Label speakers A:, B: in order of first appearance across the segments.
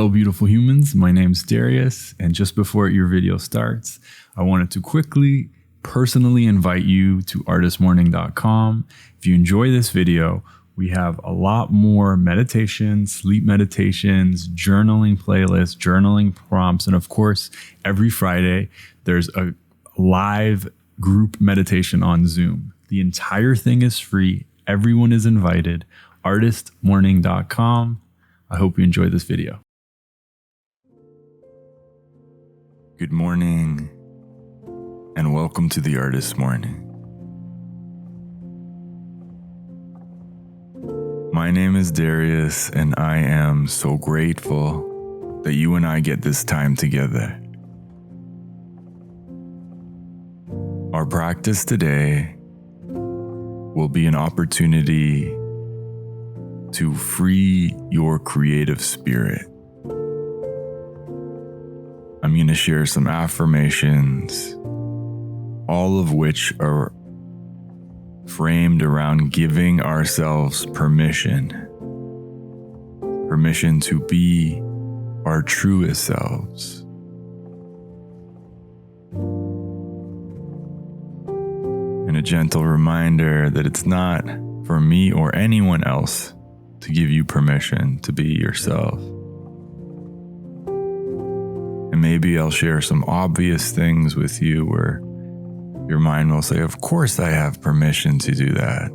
A: Hello, beautiful humans. My name's Darius, and just before your video starts, I wanted to quickly personally invite you to artistmorning.com. If you enjoy this video, we have a lot more meditations, sleep meditations, journaling playlists, journaling prompts, and of course, every Friday, there's a live group meditation on Zoom. The entire thing is free. Everyone is invited. artistmorning.com. I hope you enjoy this video. Good morning, and welcome to the Artist Morning. My name is Darius, and I am so grateful that you and I get this time together. Our practice today will be an opportunity to free your creative spirit. I'm going to share some affirmations, all of which are framed around giving ourselves permission to be our truest selves. And a gentle reminder that it's not for me or anyone else to give you permission to be yourself. And maybe I'll share some obvious things with you where your mind will say, of course I have permission to do that.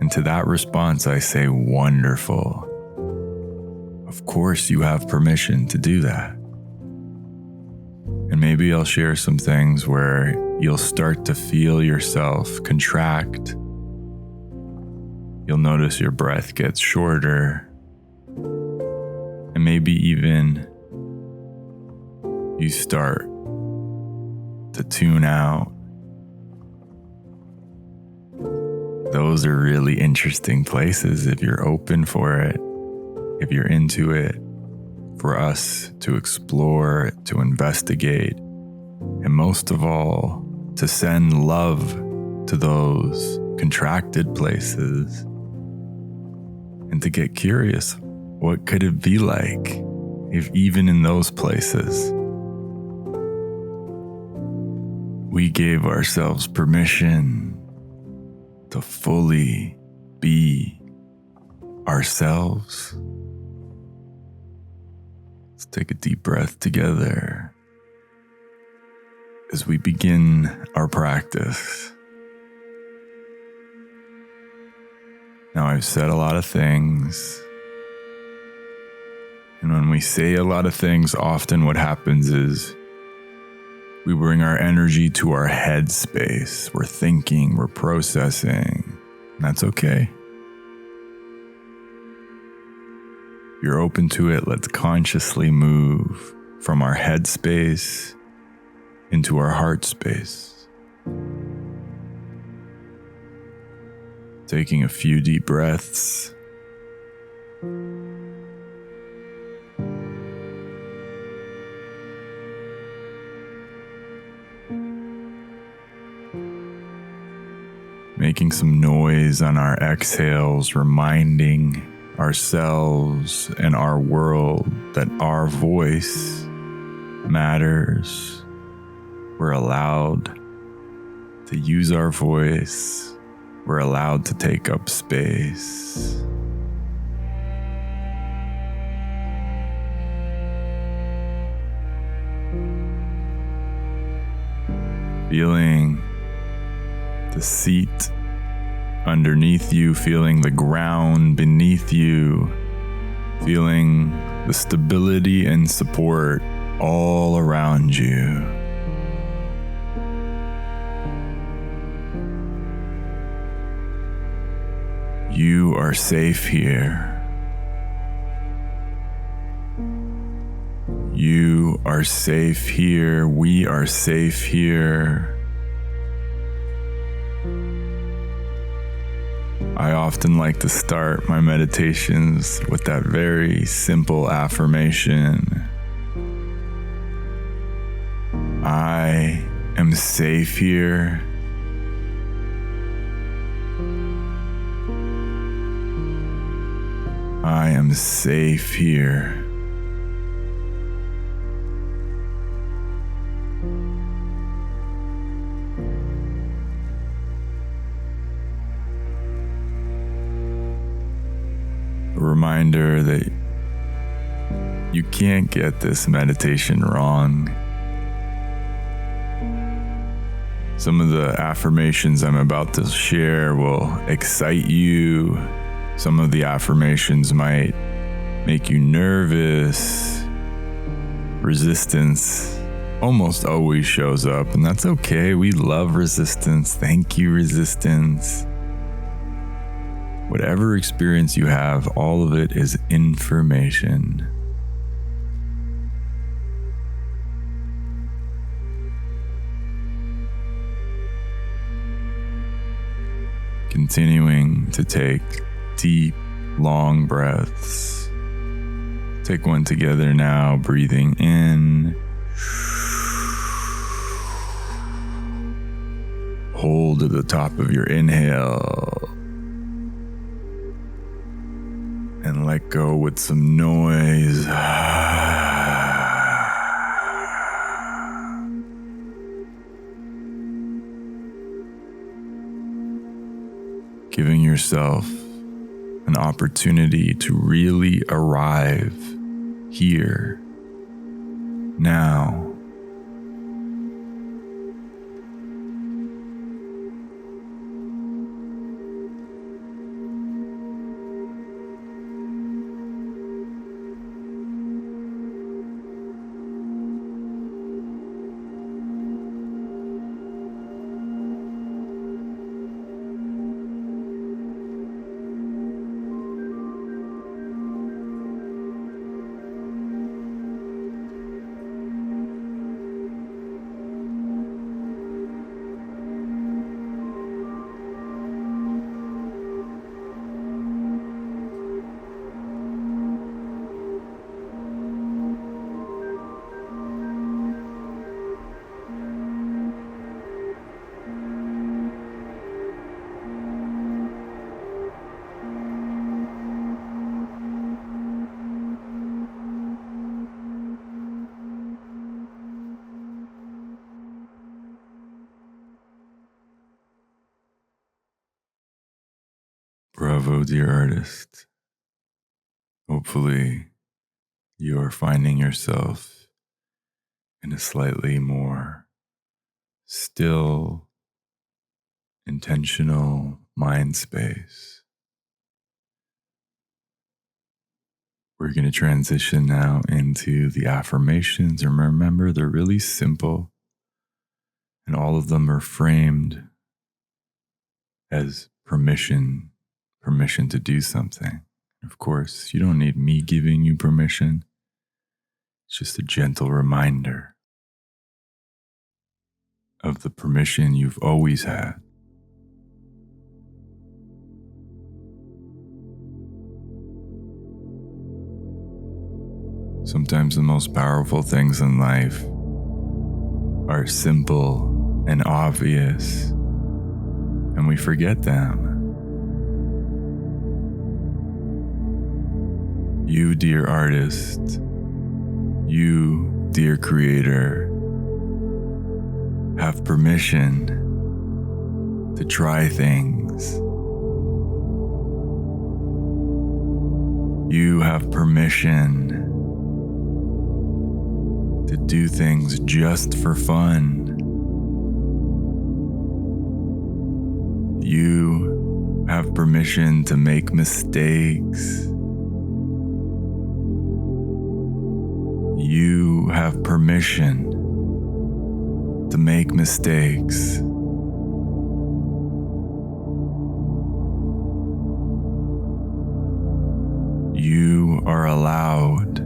A: And to that response, I say, wonderful. Of course you have permission to do that. And maybe I'll share some things where you'll start to feel yourself contract. You'll notice your breath gets shorter. And maybe even you start to tune out. Those are really interesting places if you're open for it, if you're into it, for us to explore, to investigate, and most of all, to send love to those contracted places and to get curious. What could it be like if even in those places we gave ourselves permission to fully be ourselves? Let's take a deep breath together as we begin our practice. Now, I've said a lot of things, and when we say a lot of things, often what happens is we bring our energy to our head space. We're thinking, we're processing. And that's okay. If you're open to it, let's consciously move from our head space into our heart space. Taking a few deep breaths. Making some noise on our exhales, reminding ourselves and our world that our voice matters. We're allowed to use our voice. We're allowed to take up space. Feeling the seat underneath you, feeling the ground beneath you, feeling the stability and support all around you. You are safe here. You are safe here. We are safe here. I often like to start my meditations with that very simple affirmation. I am safe here. I am safe here. reminder that you can't get this meditation wrong. Some of the affirmations I'm about to share will excite you. Some of the affirmations might make you nervous. Resistance almost always shows up, and that's okay. We love resistance. Thank you, resistance. Whatever experience you have, all of it is information. Continuing to take deep, long breaths. Take one together now, breathing in. Hold at the top of your inhale. And let go with some noise. Giving yourself an opportunity to really arrive here, now. Bravo, dear artist. Hopefully, you are finding yourself in a slightly more still, intentional mind space. We're going to transition now into the affirmations. And remember, they're really simple, and all of them are framed as permission to do something. Of course, you don't need me giving you permission. It's just a gentle reminder of the permission you've always had. Sometimes the most powerful things in life are simple and obvious, and we forget them. You, dear artist, you, dear creator, have permission to try things. You have permission to do things just for fun. You have permission to make mistakes. You have permission to make mistakes. You are allowed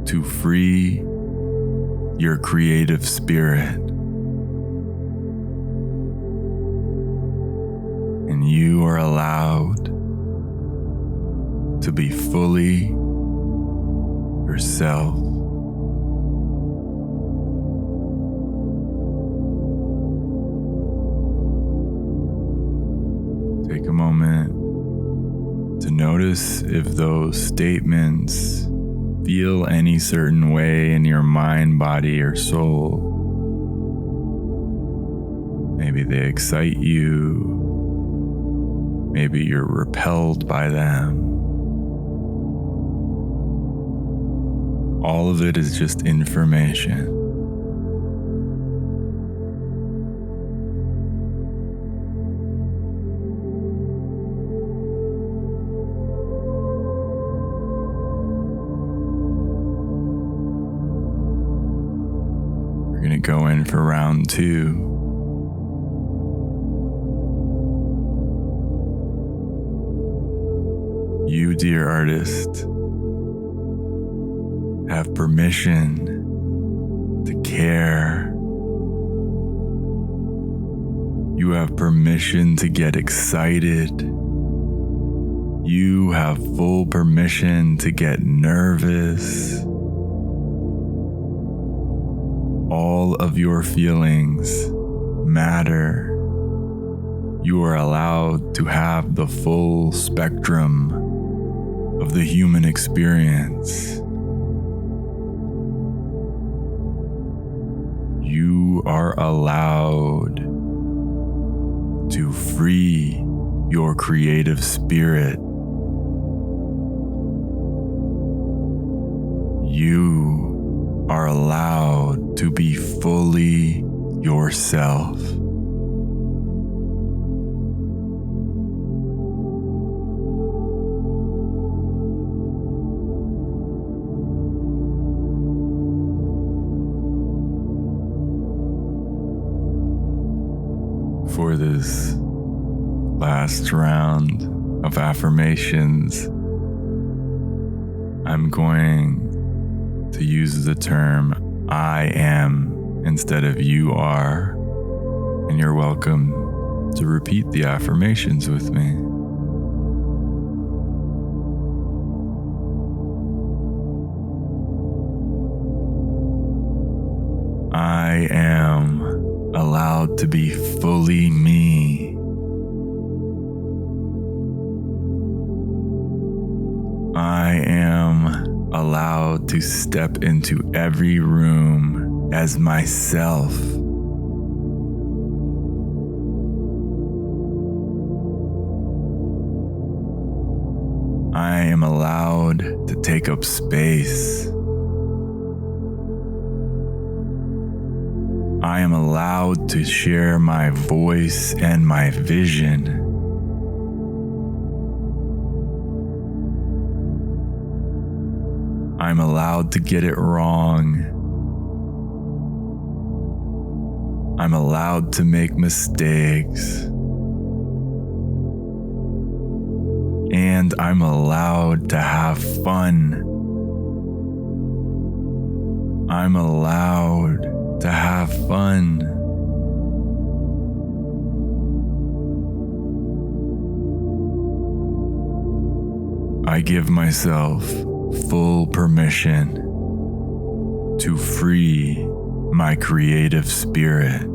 A: to free your creative spirit. And you are allowed to be fully yourself. Take a moment to notice if those statements feel any certain way in your mind, body, or soul. Maybe they excite you. Maybe you're repelled by them. All of it is just information. We're going to go in for round 2. You, dear artist, have permission to care. You have permission to get excited. You have full permission to get nervous. All of your feelings matter. You are allowed to have the full spectrum of the human experience. You are allowed to free your creative spirit. You are allowed to be fully yourself. For this last round of affirmations, I'm going to use the term I am instead of you are, and you're welcome to repeat the affirmations with me. I am allowed to be fully me. I am allowed to step into every room as myself. I am allowed to take up space. I am allowed to share my voice and my vision. I'm allowed to get it wrong. I'm allowed to make mistakes. And I'm allowed to have fun. I'm allowed to have fun. I give myself full permission to free my creative spirit.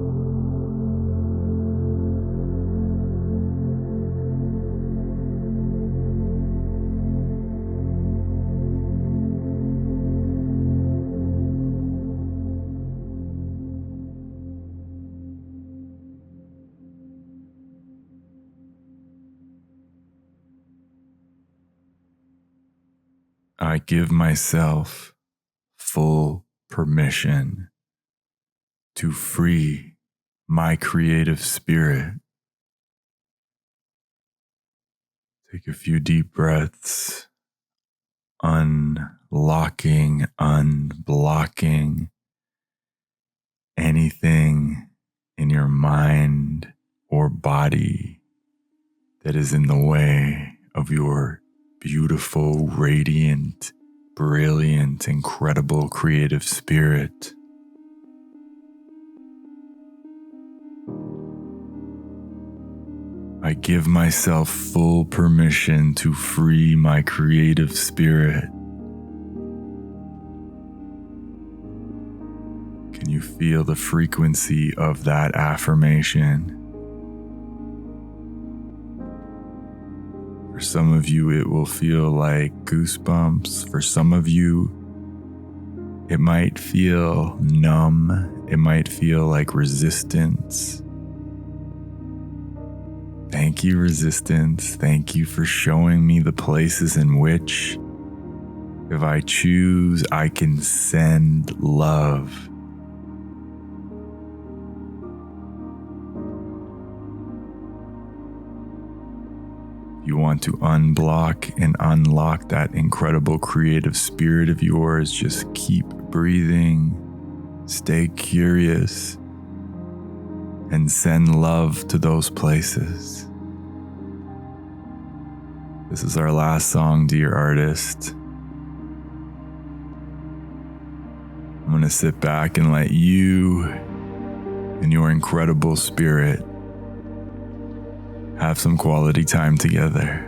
A: I give myself full permission to free my creative spirit. Take a few deep breaths, unlocking, unblocking anything in your mind or body that is in the way of your beautiful, radiant, brilliant, incredible creative spirit. I give myself full permission to free my creative spirit. Can you feel the frequency of that affirmation? For some of you, it will feel like goosebumps. For some of you, it might feel numb. It might feel like resistance. Thank you, resistance. Thank you for showing me the places in which If I choose, I can send love. You want to unblock and unlock that incredible creative spirit of yours, just keep breathing, stay curious, and send love to those places. This is our last song, dear artist. I'm going to sit back and let you and your incredible spirit have some quality time together.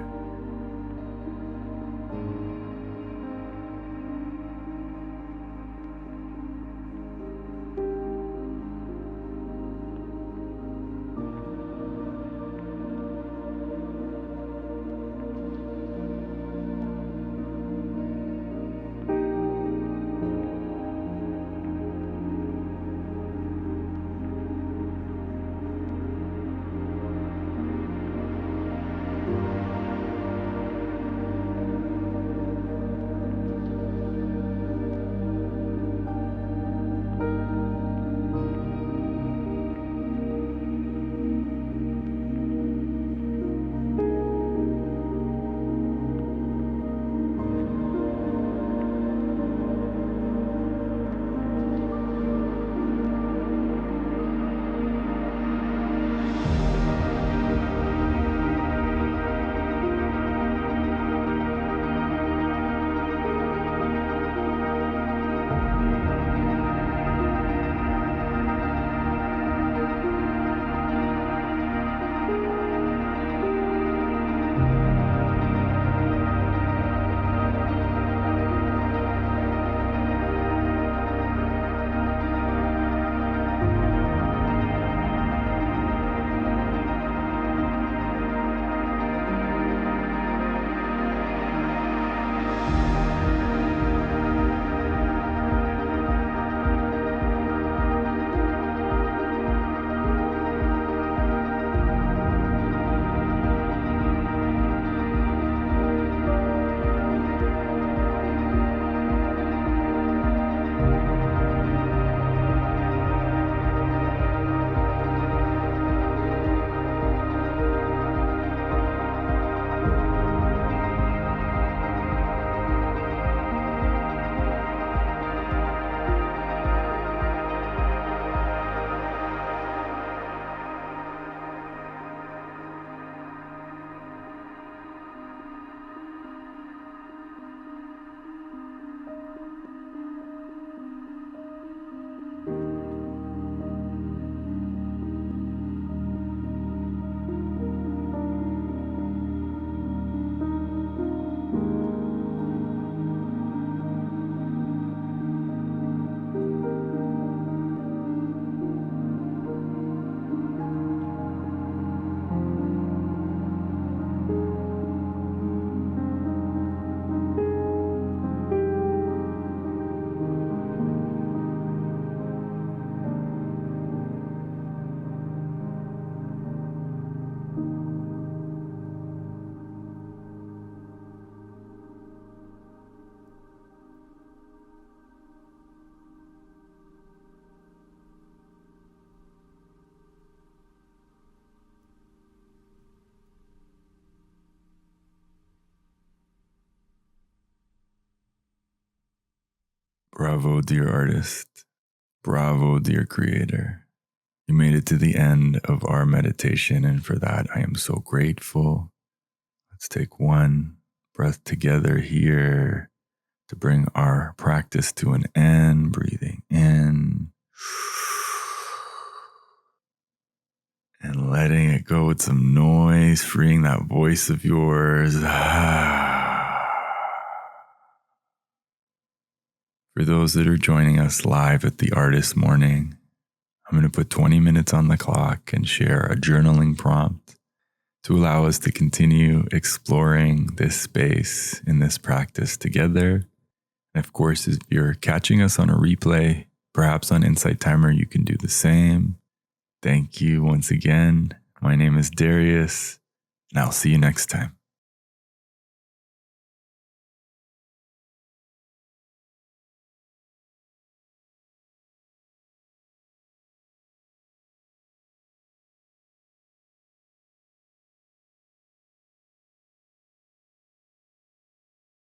A: Bravo, dear artist. Bravo, dear creator. You made it to the end of our meditation, and for that, I am so grateful. Let's take one breath together here to bring our practice to an end. Breathing in and letting it go with some noise, freeing that voice of yours. For those that are joining us live at the Artist Morning, I'm going to put 20 minutes on the clock and share a journaling prompt to allow us to continue exploring this space in this practice together. And of course, if you're catching us on a replay, perhaps on Insight Timer, you can do the same. Thank you once again. My name is Darius, and I'll see you next time.